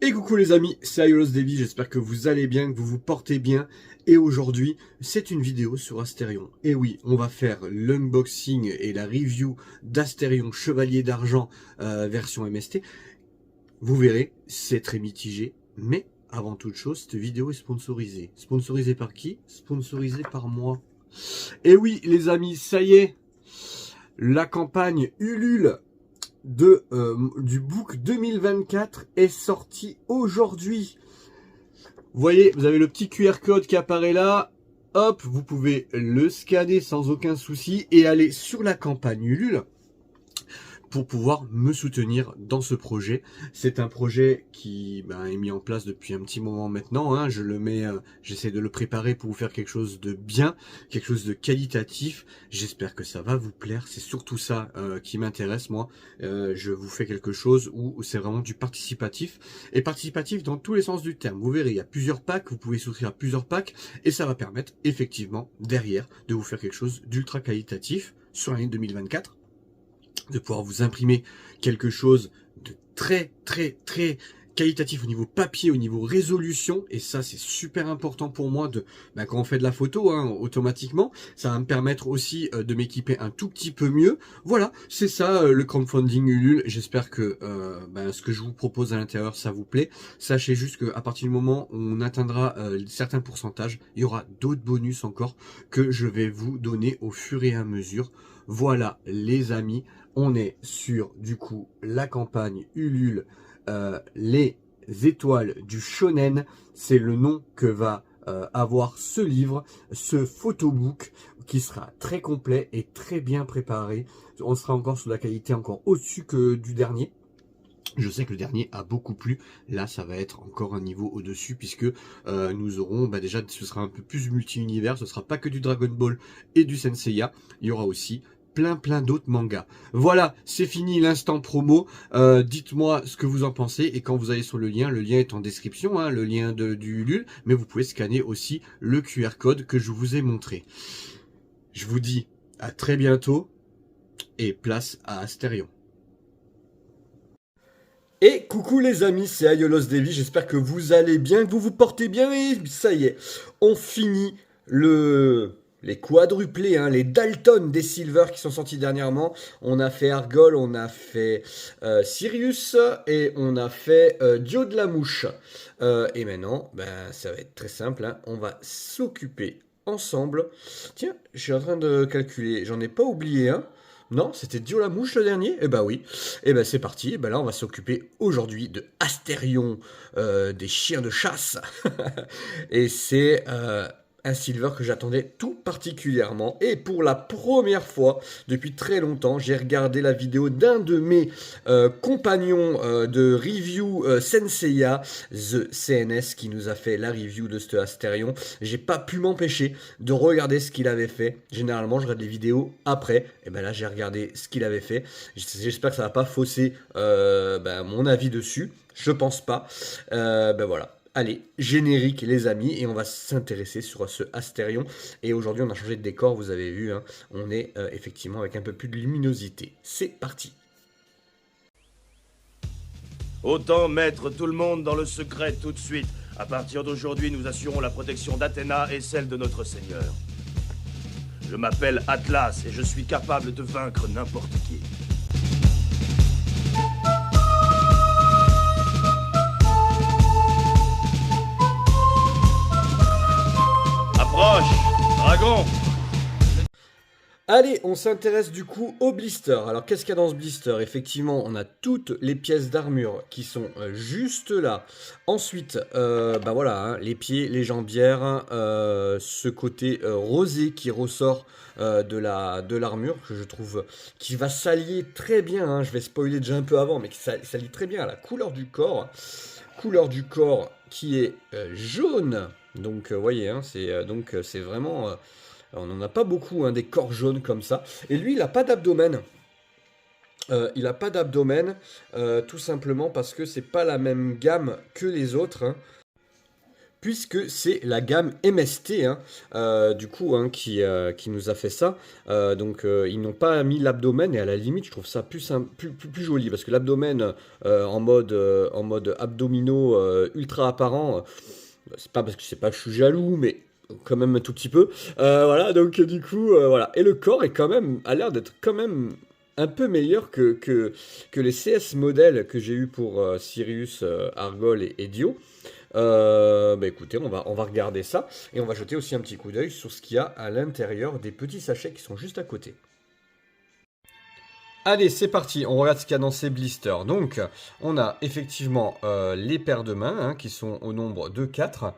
Et coucou les amis, c'est Aiolos Davy, j'espère que vous allez bien, que vous vous portez bien. Et aujourd'hui, c'est une vidéo sur Astérion. Et oui, on va faire l'unboxing et la review d'Astérion Chevalier d'Argent version MST. Vous verrez, c'est très mitigé, mais avant toute chose, cette vidéo est sponsorisée. Sponsorisée par qui? Sponsorisée par moi. Et oui les amis, ça y est, la campagne Ulule du book 2024 est sorti aujourd'hui. Vous voyez, vous avez le petit QR code qui apparaît là. Hop, vous pouvez le scanner sans aucun souci et aller sur la campagne Ulule pour pouvoir me soutenir dans ce projet. C'est un projet qui est mis en place depuis un petit moment maintenant. Hein. J'essaie de le préparer pour vous faire quelque chose de bien, quelque chose de qualitatif. J'espère que ça va vous plaire. C'est surtout ça qui m'intéresse, moi. Je vous fais quelque chose où c'est vraiment du participatif. Et participatif dans tous les sens du terme. Vous verrez, il y a plusieurs packs. Vous pouvez souscrire à plusieurs packs. Et ça va permettre, effectivement, derrière, de vous faire quelque chose d'ultra qualitatif sur l'année 2024. De pouvoir vous imprimer quelque chose de très qualitatif au niveau papier, au niveau résolution, et ça c'est super important pour moi quand on fait de la photo, hein, automatiquement, ça va me permettre aussi de m'équiper un tout petit peu mieux. Voilà, c'est ça le crowdfunding Ulule. J'espère que ce que je vous propose à l'intérieur ça vous plaît. Sachez juste qu'à partir du moment où on atteindra certains pourcentages, il y aura d'autres bonus encore que je vais vous donner au fur et à mesure. Voilà les amis, on est sur du coup la campagne Ulule, les étoiles du shonen, c'est le nom que va avoir ce livre, ce photobook qui sera très complet et très bien préparé. On sera encore sur la qualité encore au-dessus que du dernier. Je sais que le dernier a beaucoup plu, là ça va être encore un niveau au-dessus puisque nous aurons, déjà ce sera un peu plus multi-univers, ce sera pas que du Dragon Ball et du Senseiya, il y aura aussi plein d'autres mangas. Voilà, c'est fini l'instant promo. Dites-moi ce que vous en pensez et quand vous allez sur le lien est en description, hein, le lien du Ulule, mais vous pouvez scanner aussi le QR code que je vous ai montré. Je vous dis à très bientôt et place à Astérion. Et coucou les amis, c'est Aiolos Davy, j'espère que vous allez bien, que vous vous portez bien et ça y est, on finit les quadruplés, hein, les Dalton des Silver qui sont sortis dernièrement. On a fait Argol, on a fait Sirius et on a fait Dio de la Mouche. Et maintenant, ça va être très simple, hein, on va s'occuper ensemble. Tiens, je suis en train de calculer, j'en ai pas oublié un. Non, c'était Dio la Mouche le dernier? Eh ben oui. Eh ben c'est parti. Eh ben là, on va s'occuper aujourd'hui de Astérion, des chiens de chasse. Et c'est un silver que j'attendais tout particulièrement. Et pour la première fois depuis très longtemps, j'ai regardé la vidéo d'un de mes compagnons de review Senseiya, The CNS, qui nous a fait la review de ce Astérion. J'ai pas pu m'empêcher de regarder ce qu'il avait fait. Généralement, je regarde les vidéos après. Et ben là, j'ai regardé ce qu'il avait fait. J'espère que ça va pas fausser mon avis dessus. Je pense pas. Voilà. Allez, générique les amis, et on va s'intéresser sur ce Astérion. Et aujourd'hui on a changé de décor, vous avez vu, hein, on est effectivement avec un peu plus de luminosité. C'est parti. Autant mettre tout le monde dans le secret tout de suite. À partir d'aujourd'hui, nous assurons la protection d'Athéna et celle de notre Seigneur. Je m'appelle Atlas et je suis capable de vaincre n'importe qui. Approche, dragon! Allez, on s'intéresse du coup au blister. Alors qu'est-ce qu'il y a dans ce blister? Effectivement, on a toutes les pièces d'armure qui sont juste là. Ensuite, voilà, hein, les pieds, les jambières, ce côté rosé qui ressort de l'armure, que je trouve qui va s'allier très bien, hein, je vais spoiler déjà un peu avant, mais qui s'allie très bien à la couleur du corps. Couleur du corps qui est jaune. Donc, vous voyez, hein, c'est vraiment... on n'en a pas beaucoup, hein, des corps jaunes comme ça. Et lui, il n'a pas d'abdomen. Il n'a pas d'abdomen, tout simplement parce que c'est pas la même gamme que les autres. Hein. puisque c'est la gamme MST, du coup, qui nous a fait ça. Donc, ils n'ont pas mis l'abdomen, et à la limite, je trouve ça plus joli, parce que l'abdomen en mode abdominaux ultra apparent, c'est pas parce que c'est pas que je suis jaloux, mais quand même un tout petit peu. Voilà, donc du coup, voilà. Et le corps est quand même, a l'air d'être quand même un peu meilleur que les CS modèles que j'ai eu pour Sirius, Argol et Dio. Bah écoutez, on va regarder ça et on va jeter aussi un petit coup d'œil sur ce qu'il y a à l'intérieur des petits sachets qui sont juste à côté. Allez, c'est parti, on regarde ce qu'il y a dans ces blisters. Donc, on a effectivement les paires de mains qui sont au nombre de 4.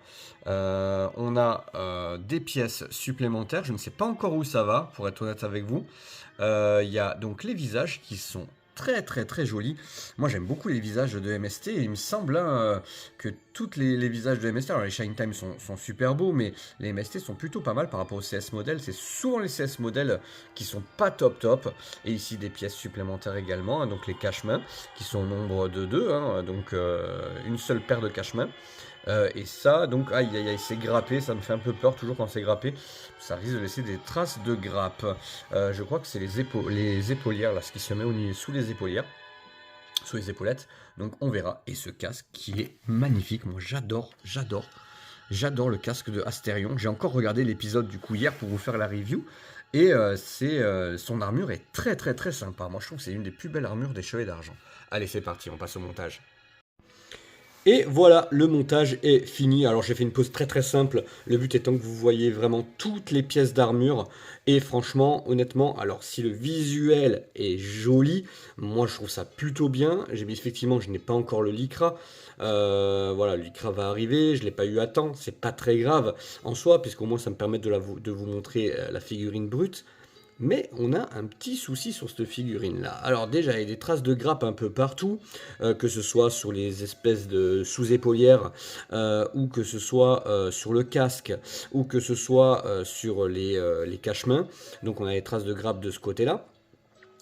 On a des pièces supplémentaires, je ne sais pas encore où ça va, pour être honnête avec vous. Il y a donc les visages qui sont très jolis. Moi j'aime beaucoup les visages de MST et il me semble que tous les visages de MST, alors les Shine Time sont super beaux, mais les MST sont plutôt pas mal par rapport aux CS modèles. C'est souvent les CS modèles qui sont pas top. Et ici des pièces supplémentaires également, donc les cache-mains qui sont au nombre de 2, donc une seule paire de cache-mains. Et ça, donc, aïe, c'est grappé, ça me fait un peu peur toujours quand c'est grappé. Ça risque de laisser des traces de grappe. Je crois que c'est les épaulières, là, ce qui se met sous les épaulières, sous les épaulettes. Donc, on verra. Et ce casque qui est magnifique, moi j'adore le casque de Asterion. J'ai encore regardé l'épisode du coup hier pour vous faire la review. Et son armure est très sympa. Moi, je trouve que c'est une des plus belles armures des Chevaliers d'Argent. Allez, c'est parti, on passe au montage. Et voilà, le montage est fini. Alors j'ai fait une pause très simple, le but étant que vous voyez vraiment toutes les pièces d'armure. Et franchement, honnêtement, alors si le visuel est joli, moi je trouve ça plutôt bien. Effectivement, je n'ai pas encore le Lycra. Voilà, le Lycra va arriver, je ne l'ai pas eu à temps, c'est pas très grave en soi, puisqu'au moins ça me permet de vous montrer la figurine brute. Mais on a un petit souci sur cette figurine là. Alors déjà il y a des traces de grappe un peu partout, que ce soit sur les espèces de sous-épaulières, ou que ce soit sur le casque, ou que ce soit sur les cache-mains. Donc on a des traces de grappe de ce côté là.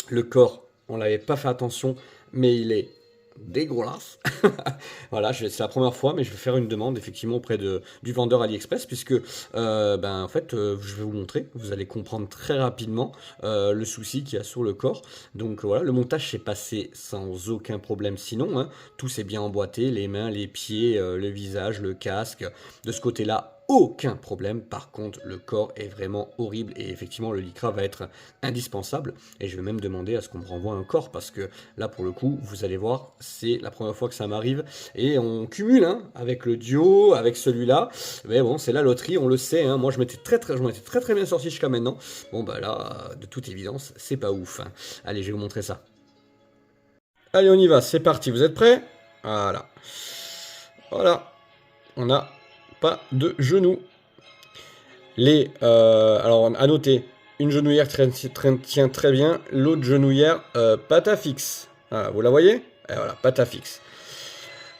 Le corps, on n'avait pas fait attention, mais il est dégueulasse. Voilà, c'est la première fois, mais je vais faire une demande effectivement auprès du vendeur AliExpress, puisque en fait je vais vous montrer, vous allez comprendre très rapidement le souci qu'il y a sur le corps. Donc voilà, le montage s'est passé sans aucun problème sinon, tout s'est bien emboîté, les mains, les pieds, le visage, le casque, de ce côté là aucun problème. Par contre le corps est vraiment horrible et effectivement le Lycra va être indispensable, et je vais même demander à ce qu'on me renvoie un corps, parce que là pour le coup vous allez voir, c'est la première fois que ça m'arrive et on cumule avec le Dio, avec celui-là, mais bon c'est la loterie, on le sait, moi je m'étais très bien sorti jusqu'à maintenant. Bon bah là de toute évidence c'est pas ouf, Allez, je vais vous montrer ça. Allez, on y va, c'est parti, vous êtes prêts? Voilà, on a pas de genoux. Alors à noter, une genouillère tient très bien, l'autre genouillère pata fixe. Voilà, vous la voyez? Et voilà, pata fixe.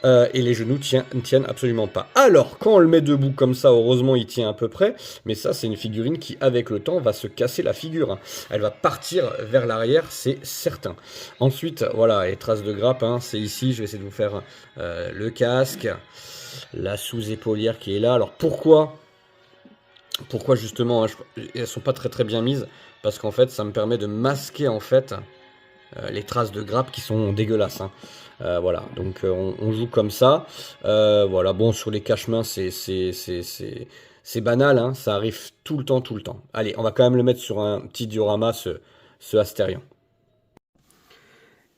Et les genoux tiennent absolument pas. Alors, quand on le met debout comme ça, heureusement il tient à peu près, mais ça c'est une figurine qui avec le temps va se casser la figure. Elle va partir vers l'arrière, c'est certain. Ensuite, voilà, les traces de grappe, c'est ici, je vais essayer de vous faire le casque, la sous-épaulière qui est là. Alors pourquoi justement, elles sont pas très bien mises, parce qu'en fait ça me permet de masquer en fait les traces de grappe qui sont dégueulasses. Voilà, donc on joue comme ça. Voilà, bon, sur les cache-mains c'est banal, ça arrive tout le temps. Allez, on va quand même le mettre sur un petit diorama, ce Asterion.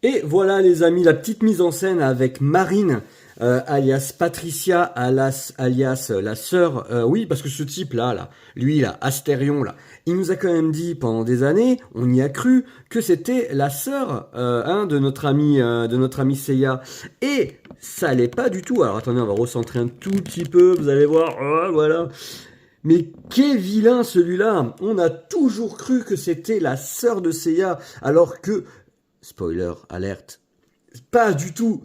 Et voilà les amis, la petite mise en scène avec Marine, alias Patricia, alias la sœur. Oui, parce que ce type là, lui là, Asterion là, il nous a quand même dit pendant des années, on y a cru, que c'était la sœur de notre ami Seiya. Et ça l'est pas du tout. Alors attendez, on va recentrer un tout petit peu, vous allez voir, voilà. Mais quel vilain celui-là! On a toujours cru que c'était la sœur de Seiya, alors que, spoiler alerte, pas du tout.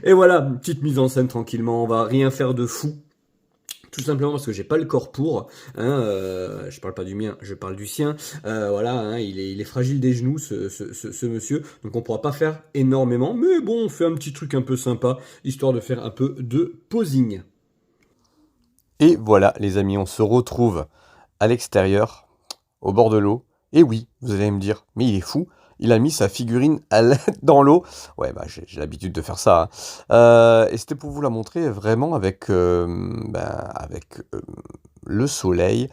Et voilà, une petite mise en scène tranquillement, on va rien faire de fou. Tout simplement parce que j'ai pas le corps pour, je parle pas du mien, je parle du sien. Voilà, il est fragile des genoux, ce monsieur, donc on pourra pas faire énormément, mais bon, on fait un petit truc un peu sympa, histoire de faire un peu de posing. Et voilà les amis, on se retrouve à l'extérieur, au bord de l'eau. Et oui, vous allez me dire, mais il est fou, il a mis sa figurine dans l'eau. Ouais, bah j'ai l'habitude de faire ça, hein. Et c'était pour vous la montrer vraiment avec, le soleil.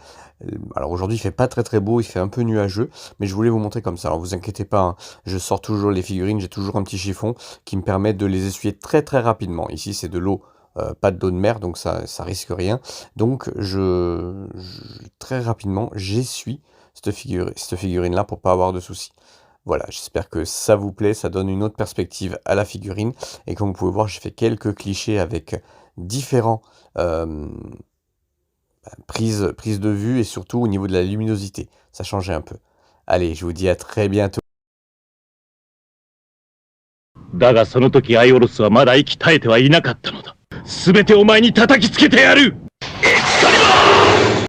Alors aujourd'hui il fait pas très très beau, il fait un peu nuageux, mais je voulais vous montrer comme ça. Alors vous inquiétez pas, hein, je sors toujours les figurines, j'ai toujours un petit chiffon qui me permet de les essuyer très très rapidement. Ici c'est de l'eau, pas d'eau de mer, donc ça risque rien. Donc très rapidement j'essuie cette figurine-là pour pas avoir de soucis. Voilà, j'espère que ça vous plaît, ça donne une autre perspective à la figurine. Et comme vous pouvez voir, j'ai fait quelques clichés avec différents prises de vue et surtout au niveau de la luminosité. Ça changeait un peu. Allez, je vous dis à très bientôt. だがその時アイオロスはまだ息絶えてはいなかったのだ。全てお前に叩きつけてやる。